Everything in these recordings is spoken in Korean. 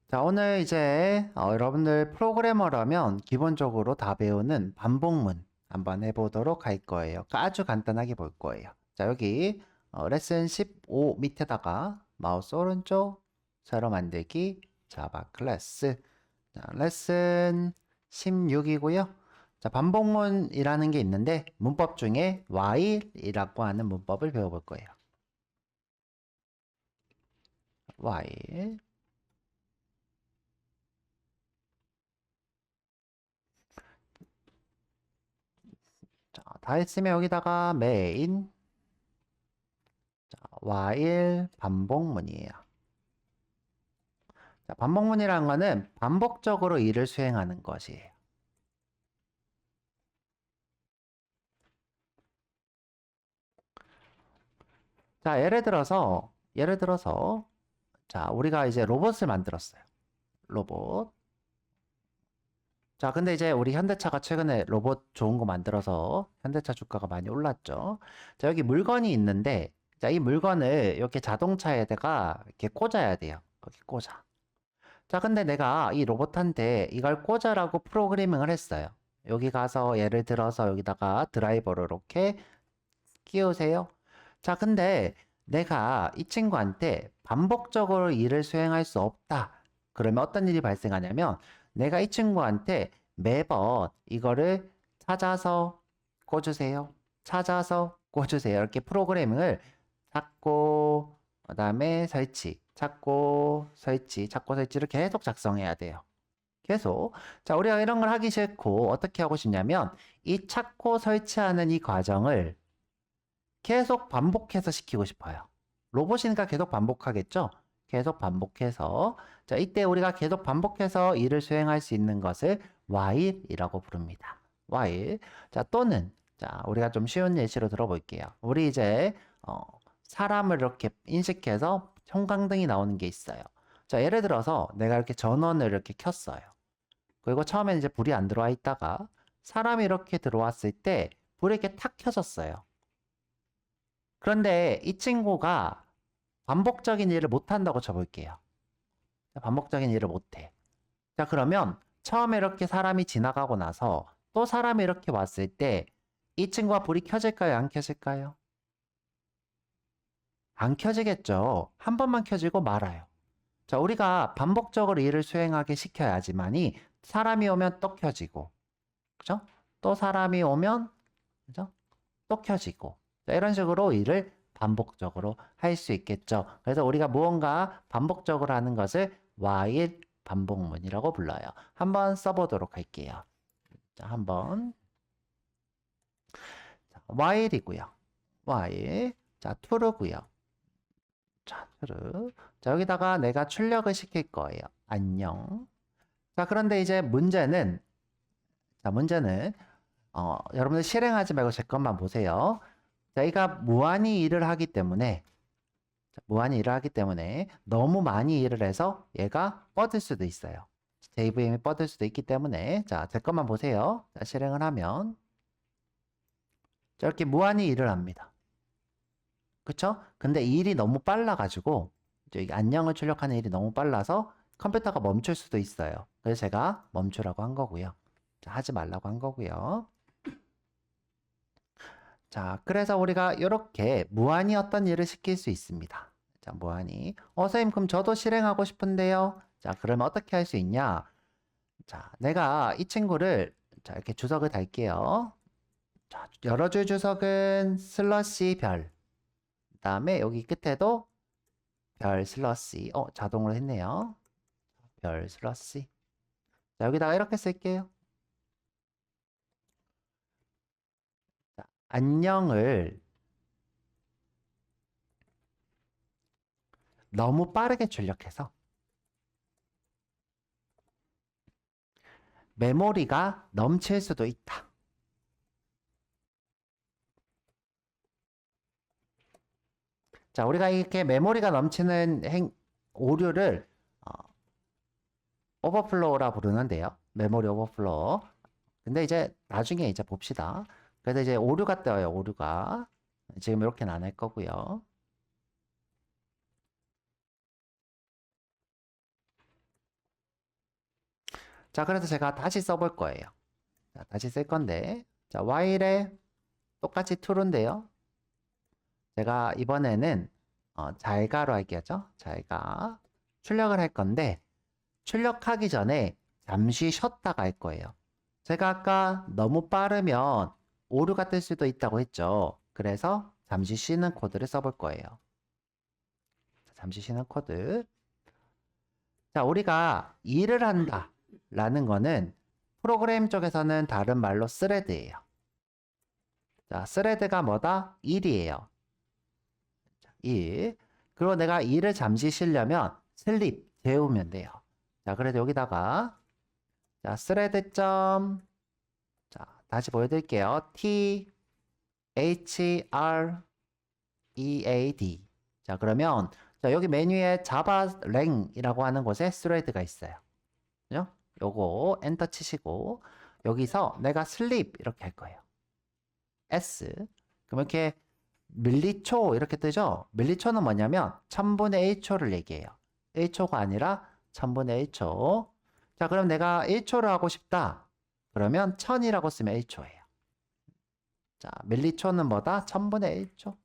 자, 오늘 이제 여러분들 프로그래머라면 기본적으로 다 배우는 반복문 한번 해보도록 할 거예요. 아주 간단하게 볼 거예요. 자, 여기 레슨 15 밑에다가 마우스 오른쪽 새로 만들기 자바 클래스. 자, 레슨 16이고요. 자, 반복문이라는 게 있는데 문법 중에 while이라고 하는 문법을 배워볼 거예요. while. 자, 다 했으면 여기다가 메인 while 반복문이에요. 자, 반복문이라는 거는 반복적으로 일을 수행하는 것이에요. 자, 예를 들어서 자, 우리가 이제 로봇을 만들었어요. 로봇. 자, 근데 이제 우리 현대차가 최근에 로봇 좋은 거 만들어서 현대차 주가가 많이 올랐죠. 자, 여기 물건이 있는데 자, 이 물건을 이렇게 자동차에다가 이렇게 꽂아야 돼요. 거기 꽂아. 자, 근데 내가 이 로봇한테 이걸 꽂아라고 프로그래밍을 했어요. 여기 가서 예를 들어서 여기다가 드라이버를 이렇게 끼우세요. 자, 근데 내가 이 친구한테 반복적으로 일을 수행할 수 없다. 그러면 어떤 일이 발생하냐면 내가 이 친구한테 매번 이거를 찾아서 꽂으세요. 찾아서 꽂으세요. 이렇게 프로그래밍을 찾고 그다음에 설치, 찾고 설치, 찾고 설치를 계속 작성해야 돼요. 계속. 자, 우리가 이런 걸 하기 싫고 어떻게 하고 싶냐면 이 찾고 설치하는 이 과정을 계속 반복해서 시키고 싶어요. 로봇이니까 계속 반복하겠죠? 계속 반복해서. 자, 이때 우리가 계속 반복해서 일을 수행할 수 있는 것을 while이라고 부릅니다. while. 자, 또는, 자, 우리가 좀 쉬운 예시로 들어볼게요. 우리 이제, 사람을 이렇게 인식해서 형광등이 나오는 게 있어요. 자, 예를 들어서 내가 이렇게 전원을 이렇게 켰어요. 그리고 처음엔 이제 불이 안 들어와 있다가 사람이 이렇게 들어왔을 때 불이 이렇게 탁 켜졌어요. 그런데 이 친구가 반복적인 일을 못한다고 쳐볼게요. 반복적인 일을 못해. 자, 그러면 처음에 이렇게 사람이 지나가고 나서 또 사람이 이렇게 왔을 때 이 친구가 불이 켜질까요? 안 켜질까요? 안 켜지겠죠. 한 번만 켜지고 말아요. 자, 우리가 반복적으로 일을 수행하게 시켜야지만이 사람이 오면 또 켜지고, 그죠? 또 사람이 오면, 그죠? 또 켜지고. 자, 이런 식으로 일을 반복적으로 할 수 있겠죠. 그래서 우리가 무언가 반복적으로 하는 것을 while 반복문이라고 불러요. 한번 써보도록 할게요. 자, 한번. 자, while이고요. while. 자, true고요. 자, true. 자, 여기다가 내가 출력을 시킬 거예요. 안녕. 자, 그런데 이제 문제는, 자, 문제는, 여러분들 실행하지 말고 제 것만 보세요. 저희가 무한히 일을 하기 때문에 무한히 일을 하기 때문에 너무 많이 일을 해서 얘가 뻗을 수도 있어요. JVM이 뻗을 수도 있기 때문에 자, 제 것만 보세요. 자, 실행을 하면 저렇게 무한히 일을 합니다. 그쵸? 근데 이 일이 너무 빨라가지고 여기 안녕을 출력하는 일이 너무 빨라서 컴퓨터가 멈출 수도 있어요. 그래서 제가 멈추라고 한 거고요. 자, 하지 말라고 한 거고요. 자, 그래서 우리가 이렇게 무한히 어떤 일을 시킬 수 있습니다. 자, 무한히. 선생님, 그럼 저도 실행하고 싶은데요. 자, 그러면 어떻게 할 수 있냐? 자, 내가 이 친구를, 자, 이렇게 주석을 달게요. 자, 열어줄 주석은 슬러시 별. 그 다음에 여기 끝에도 별 슬러시. 자동으로 했네요. 별 슬러시. 자, 여기다가 이렇게 쓸게요. 자, 안녕을 너무 빠르게 출력해서 메모리가 넘칠 수도 있다. 자, 우리가 이렇게 메모리가 넘치는 오류를 오버플로우라 부르는데요. 메모리 오버플로우. 근데 이제 나중에 이제 봅시다. 그래서 이제 오류가 떠요, 오류가. 지금 이렇게는 안 할 거고요. 자, 그래서 제가 다시 써볼 거예요. 자, 다시 쓸 건데, 자, while에 똑같이 true인데요. 제가 이번에는 잘가로 할게요. 잘가. 출력을 할 건데, 출력하기 전에 잠시 쉬었다가 할 거예요. 제가 아까 너무 빠르면 오류가 뜰 수도 있다고 했죠. 그래서 잠시 쉬는 코드를 써볼 거예요. 잠시 쉬는 코드. 자, 우리가 일을 한다 라는 거는 프로그램 쪽에서는 다른 말로 스레드예요. 자, 스레드가 뭐다? 일이에요. 자, 일. 그리고 내가 일을 잠시 쉬려면 슬립 재우면 돼요. 자, 그래서 여기다가 자, 스레드 점 자, 다시 보여드릴게요. T H R E A D. 자, 그러면 자, 여기 메뉴에 자바랭이라고 하는 곳에 스레드가 있어요. 그죠? 요거 엔터 치시고 여기서 내가 슬립 이렇게 할 거예요. S. 그럼 이렇게 밀리초 이렇게 뜨죠? 밀리초는 뭐냐면 1000분의 1초를 얘기해요. 1초가 아니라 1000분의 1초. 자, 그럼 내가 1초를 하고 싶다. 그러면 1000이라고 쓰면 1초예요. 자, 밀리초는 뭐다? 1000분의 1초.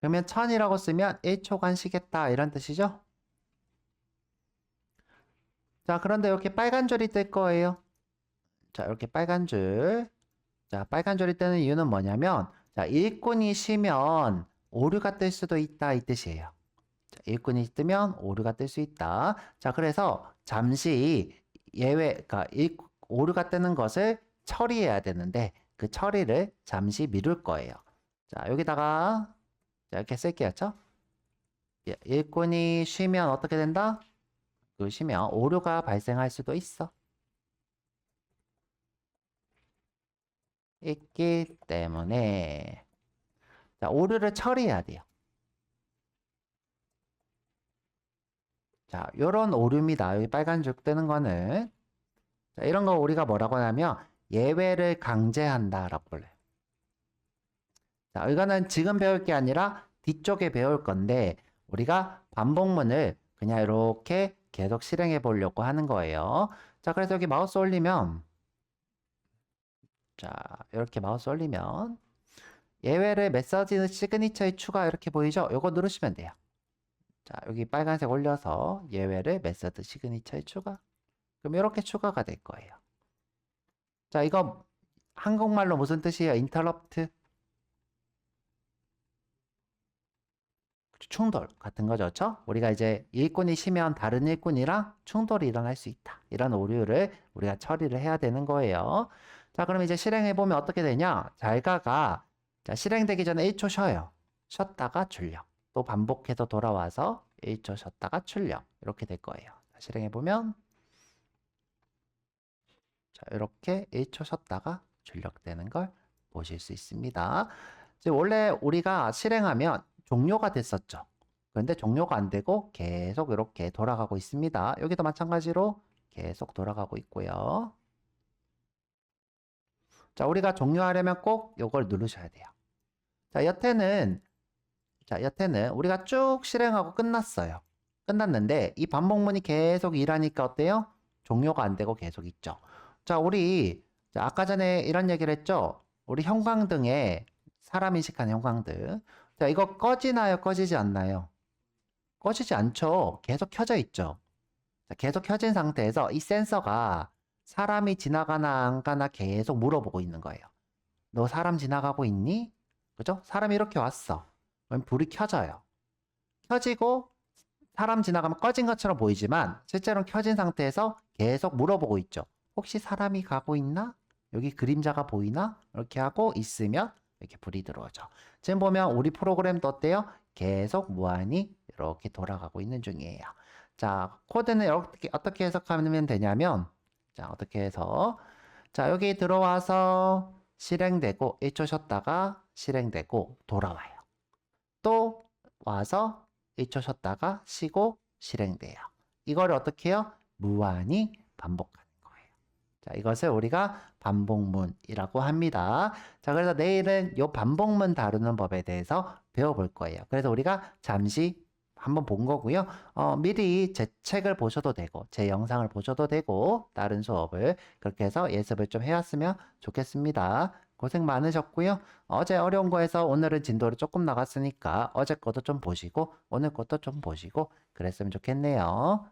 그러면 1000이라고 쓰면 1초간 쉬겠다 이런 뜻이죠? 자, 그런데 이렇게 빨간 줄이 뜰 거예요. 자, 이렇게 빨간 줄. 자, 빨간 줄이 뜨는 이유는 뭐냐면 자, 일꾼이 쉬면 오류가 뜰 수도 있다 이 뜻이에요. 자, 일꾼이 뜨면 오류가 뜰 수 있다. 자, 그래서 잠시 그러니까 오류가 뜨는 것을 처리해야 되는데 그 처리를 잠시 미룰 거예요. 자, 여기다가 자, 이렇게 쓸게요. 일꾼이 쉬면 어떻게 된다? 쉬면 오류가 발생할 수도 있어. 있기 때문에 자, 오류를 처리해야 돼요. 자, 요런 오류입니다. 여기 빨간 줄 뜨는 거는 자, 이런 거 우리가 뭐라고 하냐면 예외를 강제한다라고 불러요. 자, 이거는 지금 배울 게 아니라 뒤쪽에 배울 건데 우리가 반복문을 그냥 이렇게 계속 실행해 보려고 하는 거예요. 자, 그래서 여기 마우스 올리면 자, 이렇게 마우스 올리면 예외를 메시지 시그니처에 추가 이렇게 보이죠? 요거 누르시면 돼요. 자, 여기 빨간색 올려서 예외를 메시지 시그니처에 추가. 그럼 이렇게 추가가 될 거예요. 자, 이거 한국말로 무슨 뜻이에요? 인터럽트. 충돌 같은 거죠. 그렇죠? 우리가 이제 일꾼이 쉬면 다른 일꾼이랑 충돌이 일어날 수 있다. 이런 오류를 우리가 처리를 해야 되는 거예요. 자, 그럼 이제 실행해 보면 어떻게 되냐? 잘가가 자, 실행되기 전에 1초 쉬어요. 쉬었다가 출력. 또 반복해서 돌아와서 1초 쉬었다가 출력. 이렇게 될 거예요. 자, 실행해 보면 자, 이렇게 1초 쉬었다가 출력되는 걸 보실 수 있습니다. 지금 원래 우리가 실행하면 종료가 됐었죠. 그런데 종료가 안 되고 계속 이렇게 돌아가고 있습니다. 여기도 마찬가지로 계속 돌아가고 있고요. 자, 우리가 종료하려면 꼭 이걸 누르셔야 돼요. 자, 여태는 우리가 쭉 실행하고 끝났어요. 끝났는데 이 반복문이 계속 일하니까 어때요? 종료가 안 되고 계속 있죠. 자, 우리 아까 전에 이런 얘기를 했죠. 우리 형광등에 사람 인식하는 형광등. 자, 이거 꺼지나요? 꺼지지 않나요? 꺼지지 않죠. 계속 켜져 있죠. 자, 계속 켜진 상태에서 이 센서가 사람이 지나가나 안 가나 계속 물어보고 있는 거예요. 너 사람 지나가고 있니? 그죠? 사람이 이렇게 왔어. 그럼 불이 켜져요. 켜지고 사람 지나가면 꺼진 것처럼 보이지만 실제로는 켜진 상태에서 계속 물어보고 있죠. 혹시 사람이 가고 있나? 여기 그림자가 보이나? 이렇게 하고 있으면 이렇게 불이 들어오죠. 지금 보면 우리 프로그램도 어때요? 계속 무한히 이렇게 돌아가고 있는 중이에요. 자, 코드는 어떻게 해석하면 되냐면 자, 어떻게 해서 자, 여기 들어와서 실행되고 1초 쉬었다가 실행되고 돌아와요. 또 와서 1초 쉬었다가 쉬고 실행돼요. 이걸 어떻게 해요? 무한히 반복하는 거예요. 자, 이것을 우리가 반복문이라고 합니다. 자, 그래서 내일은 이 반복문 다루는 법에 대해서 배워볼 거예요. 그래서 우리가 잠시 한번 본 거고요. 미리 제 책을 보셔도 되고, 제 영상을 보셔도 되고, 다른 수업을 그렇게 해서 예습을 좀 해왔으면 좋겠습니다. 고생 많으셨고요. 어제 어려운 거에서 오늘은 진도를 조금 나갔으니까 어제 것도 좀 보시고, 오늘 것도 좀 보시고, 그랬으면 좋겠네요.